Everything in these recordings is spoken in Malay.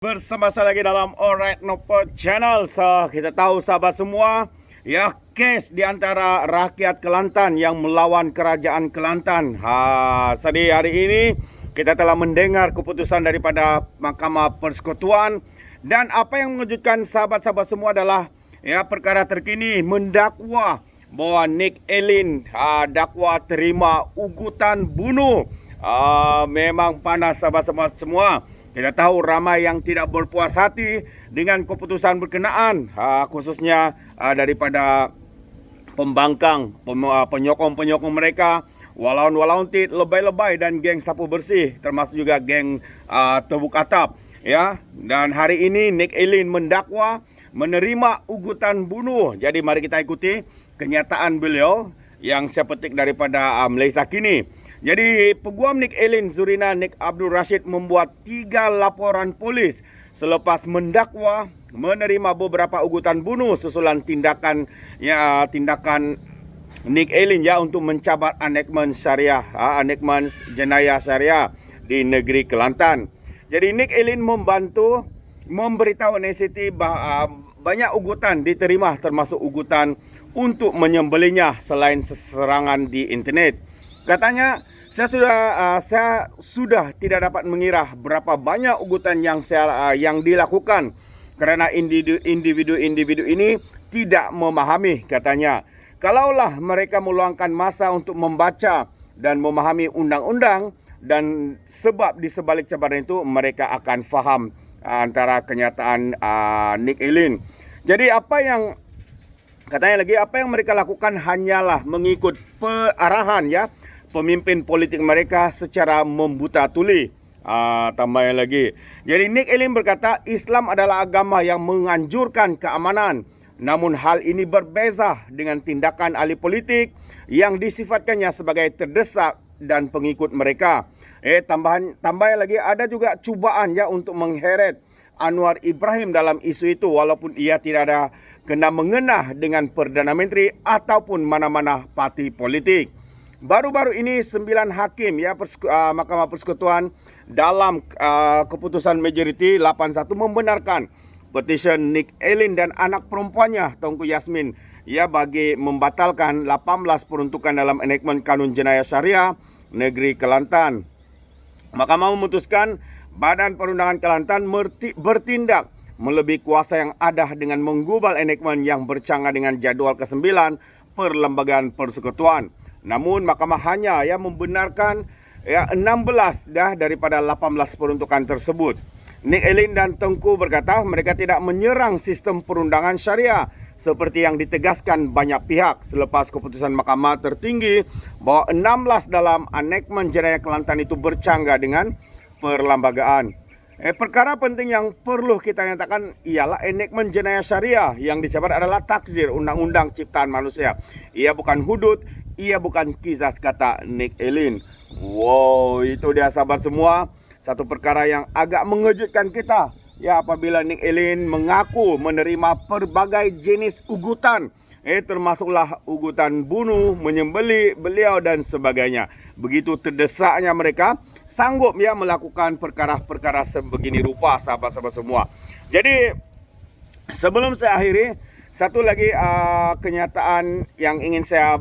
Bersama saya lagi dalam Alright Nopo Channel. Kita tahu sahabat semua, ya, kes di antara rakyat Kelantan yang melawan kerajaan Kelantan. Jadi hari ini kita telah mendengar keputusan daripada Mahkamah Persekutuan, dan apa yang mengejutkan sahabat-sahabat semua adalah ya perkara terkini mendakwa bahwa Nick Elin dakwa terima ugutan bunuh. Memang panas sahabat-sahabat semua. Kita tahu ramai yang tidak berpuas hati dengan keputusan berkenaan, khususnya daripada pembangkang, penyokong-penyokong mereka, walaun-walauntit, lebay-lebay dan geng sapu bersih, termasuk juga geng tebuk atap. Ya, dan hari ini Nick Elin mendakwa menerima ugutan bunuh. Jadi mari kita ikuti kenyataan beliau yang saya petik daripada Malaysia Kini. Jadi peguam Nick Elin Zurina Nick Abdul Rashid membuat 3 laporan polis selepas mendakwa menerima beberapa ugutan bunuh susulan tindakan Nick Elin untuk mencabar enactment syariah, enactment jenayah syariah di negeri Kelantan. Jadi Nick Elin memberitahu NCT banyak ugutan diterima, termasuk ugutan untuk menyembelihnya selain serangan di internet. Katanya, saya sudah tidak dapat mengira berapa banyak ugutan yang dilakukan karena individu-individu ini tidak memahami, katanya. Kalaulah mereka meluangkan masa untuk membaca dan memahami undang-undang dan sebab di sebalik cabaran itu, mereka akan faham antara kenyataan Nick Elin. Jadi katanya lagi, apa yang mereka lakukan hanyalah mengikut arahan pemimpin politik mereka secara membuta tuli. Tambahnya lagi. Jadi Nick Elin berkata Islam adalah agama yang menganjurkan keamanan. Namun hal ini berbeza dengan tindakan ahli politik yang disifatkannya sebagai terdesak dan pengikut mereka. Tambahnya lagi, ada juga cubaan untuk mengheret Anwar Ibrahim dalam isu itu, walaupun ia tidak ada kena mengenah dengan Perdana Menteri ataupun mana-mana parti politik. Baru-baru ini 9 hakim Mahkamah Persekutuan dalam keputusan majoriti 8-1 membenarkan petisi Nick Elin dan anak perempuannya Tengku Yasmin bagi membatalkan 18 peruntukan dalam enactment Kanun Jenayah Syariah Negeri Kelantan. Mahkamah memutuskan Badan Perundangan Kelantan bertindak melebihi kuasa yang ada dengan menggubal enactment yang bercanggah dengan jadual ke-9 Perlembagaan Persekutuan. Namun mahkamah hanya membenarkan 16 daripada 18 peruntukan tersebut. Nick Elin dan Tengku berkata mereka tidak menyerang sistem perundangan syariah seperti yang ditegaskan banyak pihak selepas keputusan mahkamah tertinggi bahwa 16 dalam enactment jenayah Kelantan itu bercanggah dengan perlembagaan. Perkara penting yang perlu kita nyatakan ialah enactment jenayah syariah yang dicabar adalah takzir, undang-undang ciptaan manusia. Ia bukan hudud, ia bukan kisah, kata Nick Elin. Wow, itu dia sahabat semua. Satu perkara yang agak mengejutkan kita apabila Nick Elin mengaku menerima pelbagai jenis ugutan, termasuklah ugutan bunuh, menyembelih beliau dan sebagainya. Begitu terdesaknya mereka sanggup melakukan perkara-perkara sebegini rupa, sahabat-sahabat semua. Jadi sebelum saya akhiri, satu lagi kenyataan yang ingin saya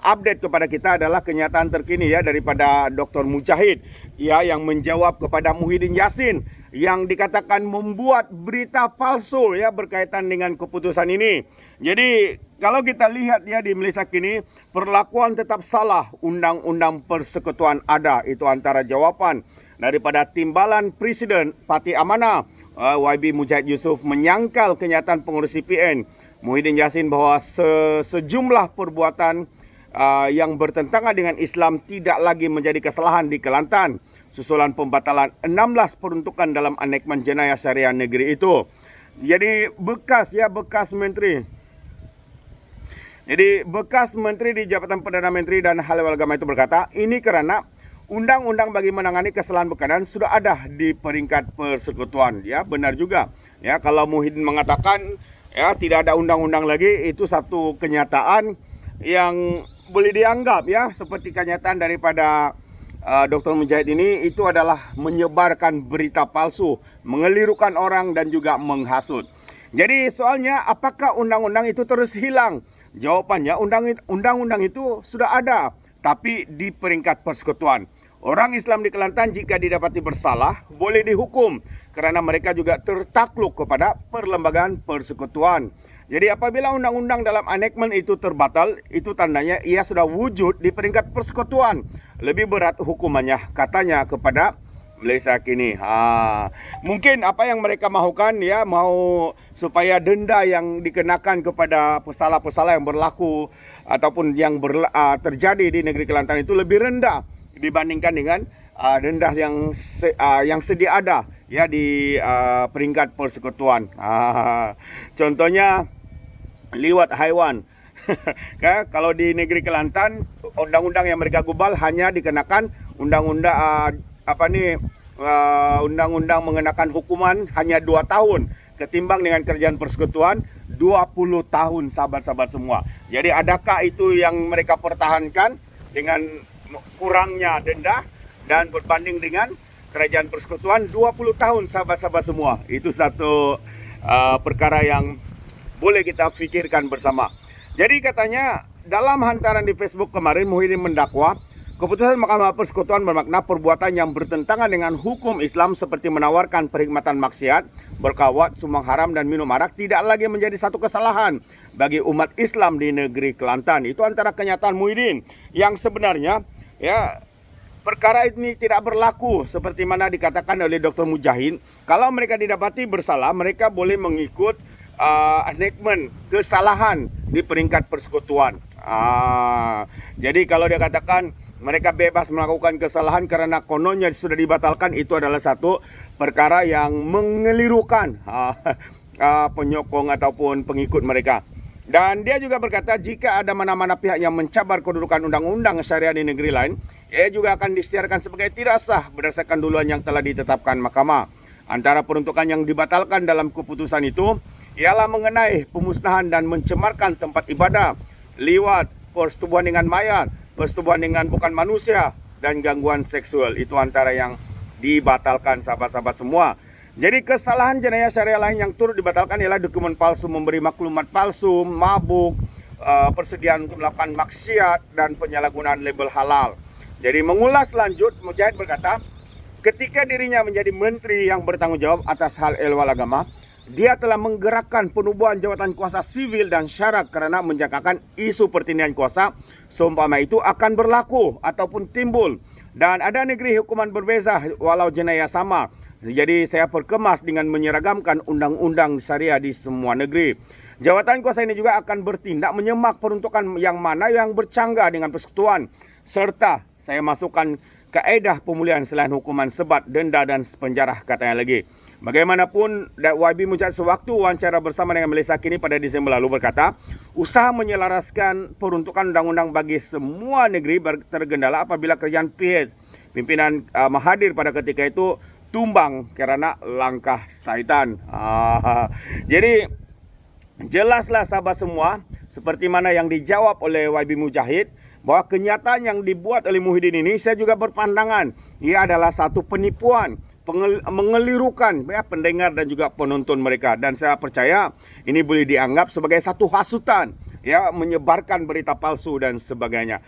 update kepada kita adalah kenyataan terkini daripada Dr. Mujahid yang menjawab kepada Muhyiddin Yassin yang dikatakan membuat berita palsu berkaitan dengan keputusan ini. Jadi kalau kita lihat di Malaysia Kini, perlakuan tetap salah, undang-undang persekutuan ada. Itu antara jawapan daripada timbalan Presiden Parti Amanah YB Mujahid Yusof menyangkal kenyataan pengurus CPN Muhyiddin Yassin bahwa sejumlah perbuatan yang bertentangan dengan Islam tidak lagi menjadi kesalahan di Kelantan susulan pembatalan 16 peruntukan dalam enactment jenayah syariah negeri itu. Jadi bekas menteri. Jadi bekas menteri di Jabatan Perdana Menteri dan Hal Ehwal Agama itu berkata, ini karena undang-undang bagi menangani kesalahan berkenaan sudah ada di peringkat persekutuan. Benar juga. Kalau Muhyiddin mengatakan tidak ada undang-undang lagi, itu satu kenyataan yang boleh dianggap seperti kenyataan daripada Dr. Mujahid ini itu adalah menyebarkan berita palsu mengelirukan orang dan juga menghasut. Jadi soalnya apakah undang-undang itu terus hilang? Jawapannya undang-undang itu sudah ada, tapi di peringkat persekutuan. Orang Islam di Kelantan jika didapati bersalah boleh dihukum kerana mereka juga tertakluk kepada perlembagaan persekutuan. Jadi apabila undang-undang dalam enactment itu terbatal, itu tandanya ia sudah wujud di peringkat persekutuan. Lebih berat hukumannya katanya kepada Malaysia kini. Mungkin apa yang mereka mahukan, ya, mau supaya denda yang dikenakan kepada pesalah-pesalah yang berlaku ataupun yang terjadi di negeri Kelantan itu lebih rendah dibandingkan dengan denda yang sedia ada, ya, di peringkat persekutuan. Contohnya liwat haiwan. Kalau di negeri Kelantan, undang-undang yang mereka gubal hanya dikenakan undang-undang undang-undang mengenakan hukuman hanya 2 tahun, ketimbang dengan kerajaan persekutuan 20 tahun, sahabat-sahabat semua. Jadi adakah itu yang mereka pertahankan dengan kurangnya denda dan berbanding dengan kerajaan persekutuan 20 tahun, sahabat-sahabat semua? Itu satu perkara yang boleh kita fikirkan bersama. Jadi katanya dalam hantaran di Facebook kemarin, Muhyiddin mendakwa keputusan Mahkamah Persekutuan bermakna perbuatan yang bertentangan dengan hukum Islam seperti menawarkan perkhidmatan maksiat, berkawat, sumbang haram dan minum arak tidak lagi menjadi satu kesalahan bagi umat Islam di negeri Kelantan. Itu antara kenyataan Muhyiddin yang sebenarnya, ya, perkara ini tidak berlaku seperti mana dikatakan oleh Dr. Mujahid. Kalau mereka didapati bersalah, mereka boleh mengikut enactment kesalahan di peringkat persekutuan. Jadi kalau dia katakan mereka bebas melakukan kesalahan karena kononnya sudah dibatalkan, itu adalah satu perkara yang mengelirukan penyokong ataupun pengikut mereka. Dan dia juga berkata jika ada mana-mana pihak yang mencabar kedudukan undang-undang syariah di negeri lain, ia juga akan disiarkan sebagai tidak sah berdasarkan duluan yang telah ditetapkan mahkamah. Antara peruntukan yang dibatalkan dalam keputusan itu ialah mengenai pemusnahan dan mencemarkan tempat ibadah, liwat, persetubuhan dengan mayat, persetubuhan dengan bukan manusia, dan gangguan seksual. Itu antara yang dibatalkan, sahabat-sahabat semua. Jadi kesalahan jenayah syariah lain yang turut dibatalkan ialah dokumen palsu, memberi maklumat palsu, mabuk, persediaan untuk melakukan maksiat, dan penyalahgunaan label halal. Jadi mengulas lanjut, Mujahid berkata, ketika dirinya menjadi menteri yang bertanggung jawab atas hal ehwal agama, dia telah menggerakkan penubuhan jawatan kuasa sivil dan syarak kerana menjangkakan isu pertindihan kuasa seumpama itu akan berlaku ataupun timbul. Dan ada negeri hukuman berbeza walau jenayah sama. Jadi saya perkemas dengan menyeragamkan undang-undang syariah di semua negeri. Jawatan kuasa ini juga akan bertindak menyemak peruntukan yang mana yang bercanggah dengan persekutuan. Serta saya masukkan kaedah pemulihan selain hukuman sebat, denda dan penjara, katanya lagi. Bagaimanapun, YB Mujahid sewaktu wawancara bersama dengan Malaysia Kini pada Disember lalu berkata, usaha menyelaraskan peruntukan undang-undang bagi semua negeri tergendala apabila kerajaan PH pimpinan Mahathir pada ketika itu tumbang kerana langkah syaitan. Jadi jelaslah sahabat semua, seperti mana yang dijawab oleh YB Mujahid, bahwa kenyataan yang dibuat oleh Muhyiddin ini, saya juga berpandangan ia adalah satu penipuan, mengelirukan, ya, pendengar dan juga penonton mereka. Dan saya percaya ini boleh dianggap sebagai satu hasutan, ya, menyebarkan berita palsu dan sebagainya.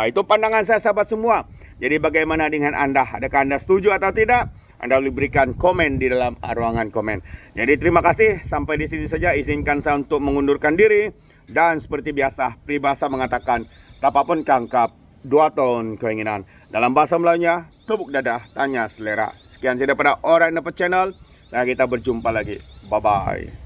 Itu pandangan saya, sahabat semua. Jadi bagaimana dengan Anda? Adakah Anda setuju atau tidak? Anda boleh berikan komen di dalam ruangan komen. Jadi terima kasih, sampai di sini saja. Izinkan saya untuk mengundurkan diri. Dan seperti biasa, peribahasa mengatakan, tapapun kangkap, 2 tahun keinginan. Dalam bahasa Melayunya, tepuk dadah, tanya selera. Sekian saja daripada Alright Dapat Channel, dan kita berjumpa lagi. Bye-bye.